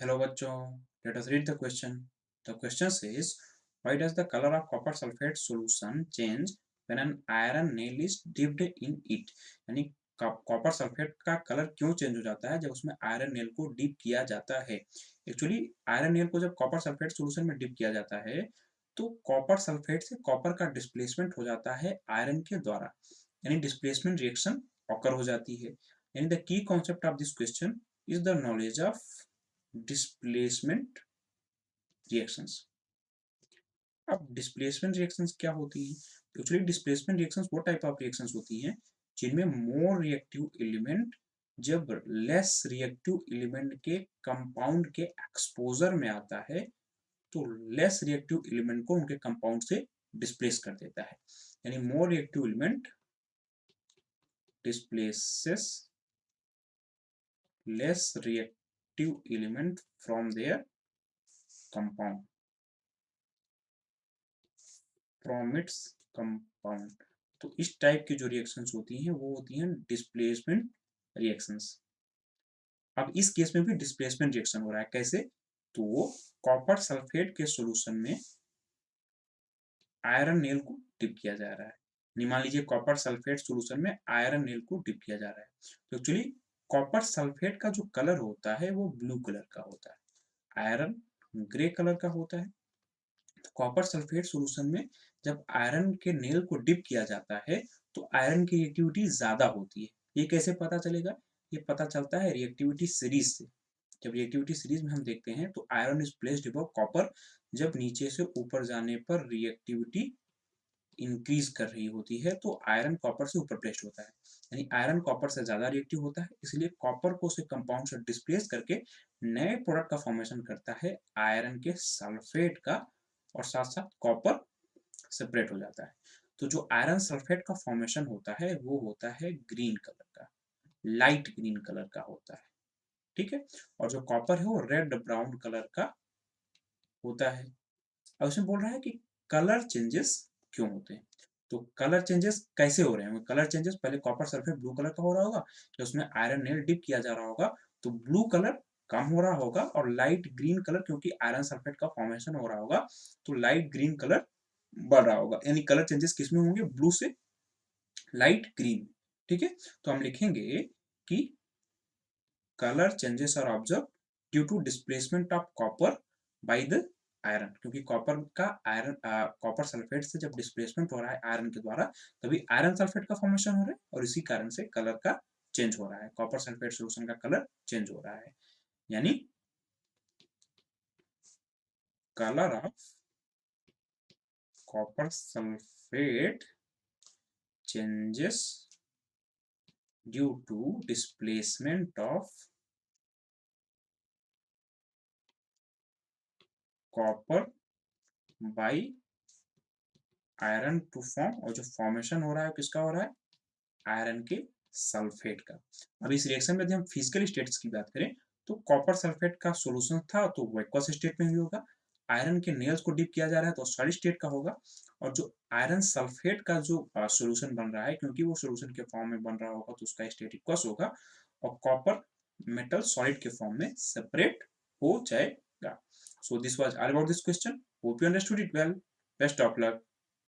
Hello bachcho, let us read the question. The question says, why does the color of copper sulfate solution change when an iron nail is dipped in it? यानी copper sulphate का colour क्यों change हो जाता है जब उसमें iron nail को dip किया जाता है। एक्चुअली आयरन नेल को जब कॉपर सल्फेट सॉल्यूशन में डिप किया जाता है तो कॉपर सल्फेट से कॉपर का डिस्प्लेसमेंट हो जाता है आयरन के द्वारा, यानी डिस्प्लेसमेंट रिएक्शन ऑकर हो जाती है। यानी the key concept of this question is the knowledge of displacement reactions. अब डिस्प्लेसमेंट रिएक्शंस क्या होती हैं? एक्चुअली डिस्प्लेसमेंट रिएक्शंस वो टाइप ऑफ रिएक्शंस होती हैं जिनमें मोर रिएक्टिव एलिमेंट जब लेस रिएक्टिव एलिमेंट के कंपाउंड के एक्सपोजर में आता है तो लेस रिएक्टिव एलिमेंट को उनके कंपाउंड से डिस्प्लेस कर देता है। यानी more reactive element displaces less reactive element from there compound from its compound. तो इस टाइप की जो रिएक्शंस होती हैं वो होती हैं डिस्प्लेसमेंट रिएक्शंस। अब इस केस में भी डिस्प्लेसमेंट रिएक्शन हो रहा है, कैसे? तो कॉपर सल्फेट के सॉल्यूशन में आयरन नेल को डिप किया जा रहा है। मान लीजिए कॉपर सल्फेट सॉल्यूशन में आयरन नेल को डिप किया जा रहा है। तो एक्चुअली कॉपर सल्फेट का जो कलर होता है वो ब्लू कलर का होता है, आयरन ग्रे कलर का होता है। कॉपर सल्फेट सॉल्यूशन में जब आयरन के नेल को डिप किया जाता है तो आयरन की रिएक्टिविटी ज्यादा होती है। ये कैसे पता चलेगा? ये पता चलता है रिएक्टिविटी सीरीज से। जब रिएक्टिविटी सीरीज में हम देखते हैं तो iron is placed above copper, जब नीचे से ऊपर जाने पर रिएक्टिविटी इंक्रीज कर रही होती है तो आयरन कॉपर से ऊपर प्लेस्ड होता है। यानी आयरन कॉपर से ज्यादा रिएक्टिव होता है, इसलिए कॉपर को उसे कंपाउंड से डिस्प्लेस करके नए प्रोडक्ट का फॉर्मेशन करता है आयरन के सल्फेट का, और साथ साथ कॉपर सेपरेट हो जाता है। तो जो आयरन सल्फेट का फॉर्मेशन होता है वो होता है ग्रीन कलर का, लाइट ग्रीन कलर का होता है। ठीक है। और जो कॉपर है वो रेड ब्राउन कलर का होता है। अब इसमें बोल रहा है कि कलर चेंजेस क्यों होते हैं। तो कलर चेंजेस कैसे हो रहे हैं? कलर चेंजेस पहले कॉपर सल्फेट ब्लू कलर का हो रहा होगा, जब उसमें आयरन नेल डिप किया जा रहा होगा तो ब्लू कलर कम हो रहा होगा और लाइट ग्रीन कलर, क्योंकि आयरन सल्फेट का फॉर्मेशन हो रहा होगा तो लाइट ग्रीन कलर बढ़ रहा होगा। यानी कलर चेंजेस किसमें होंगे? ब्लू से लाइट ग्रीन। ठीक है। तो हम लिखेंगे कि colour changes are observe due to displacement of copper by the iron, क्योंकि कॉपर का आयरन कॉपर सल्फेट से जब डिस्प्लेसमेंट हो रहा है आयरन के द्वारा तभी आयरन सल्फेट का फॉर्मेशन हो रहा है और इसी कारण से कलर का चेंज हो रहा है, कॉपर सल्फेट सॉल्यूशन का कलर चेंज हो रहा है। यानी colour of copper sulphate changes due to displacement of copper by iron to form, और जो फॉर्मेशन हो रहा है किसका हो रहा है? आयरन के सल्फेट का। अब इस रिएक्शन में यदि हम फिजिकल स्टेट्स की बात करें तो कॉपर सल्फेट का सॉल्यूशन था तो वो एक्वस स्टेट में ही होगा, आयरन के नेल्स को डिप किया जा रहा है तो सॉलिड स्टेट का होगा, और जो आयरन सल्फेट का जो सॉल्यूशन बन रहा है क्योंकि वो सॉल्यूशन के फॉर्म में बन रहा होगा तो उसका स्टेट एक्वस होगा और कॉपर मेटल सॉलिड के फॉर्म में सेपरेट हो जाएगा। So this was all about this question, hope you understood it well. Best of luck.